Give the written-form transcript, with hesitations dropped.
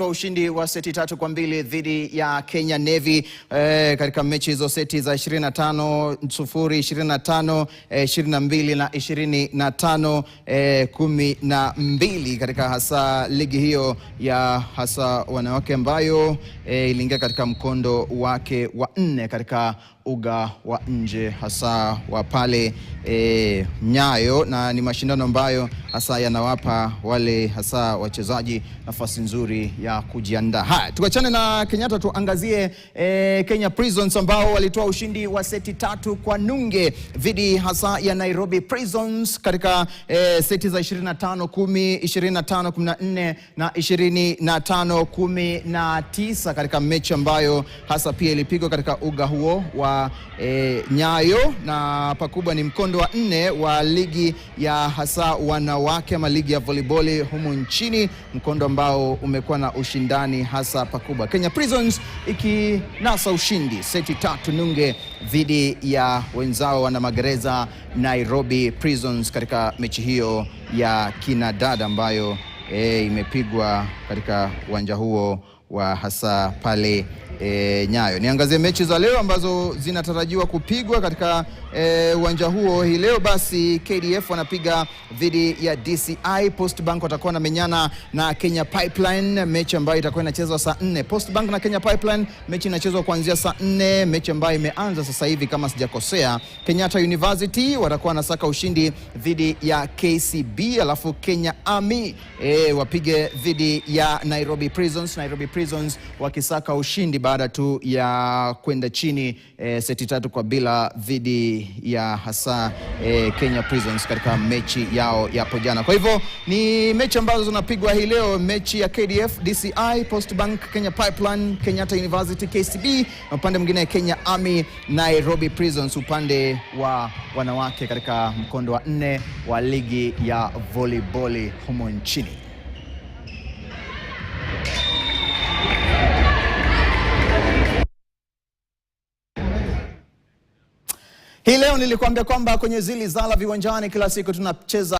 Ushindi wa seti 3-2 dhidi ya Kenya Navy katika mechi hizo, seti za 25-0, 25, 22 na 25, 12 katika hasa ligi hiyo ya hasa wanawake ambayo iliingia katika mkondo wake wa 4 katika uga wa nje hasa wa pale Nyayo, na ni mashindano ambayo hasa yanawapa wale hasa wachezaji nafasi nzuri ya kujiandaa. Haya, tuachane na Kenyatta, tuangazie Kenya Prisons ambao walitoa ushindi wa seti 3-0 dhidi hasa ya Nairobi Prisons katika seti za 25-10, 25-14 na 25-19 katika mechi ambayo hasa pia ilipigwa katika uga huo wa Nyayo, na pakubwa ni mkondo wa 4 wa ligi ya hasa wanawake ama ligi ya volleyball humu nchini, mkondo ambao umekuwa na ushindani hasa pakubwa. Kenya Prisons ikinasa ushindi seti 3-0 dhidi ya wenzao wana magereza Nairobi Prisons katika mechi hiyo ya kinadada ambayo imepigwa katika uwanja huo wa hasa pale Nyayo. Niangazie mechi za leo ambazo zinatarajiwa kupigwa katika uwanja huo hii leo. Basi KDF wanapiga dhidi ya DCI. Post Bank watakuwa na menyana na Kenya Pipeline, mechi ambayo itakuwa inachezwa saa 4. Post Bank na Kenya Pipeline, mechi inachezwa kuanzia saa 4, mechi ambayo imeanza sasa hivi kama sijakosea. Kenyatta University watakuwa na saka ushindi dhidi ya KCB, alafu Kenya Army wapige dhidi ya Nairobi Prisons. Nairobi Prisons wakisaka ushindi baada tu ya kwenda chini seti 3-0 dhidi ya hasa Kenya Prisons katika mechi yao ya hapo jana. Kwa hivyo ni mechi ambazo zinapigwa hii leo, mechi ya KDF, DCI, Post Bank, Kenya Pipeline, Kenyatta University, KCB, na upande mwingine Kenya Army, Nairobi Prisons upande wa wanawake katika mkondo wa 4 wa ligi ya volleyball humo nchini. Hii leo nilikwambia kwamba kwenye Zili Zala Viwanjani kila siku tunacheza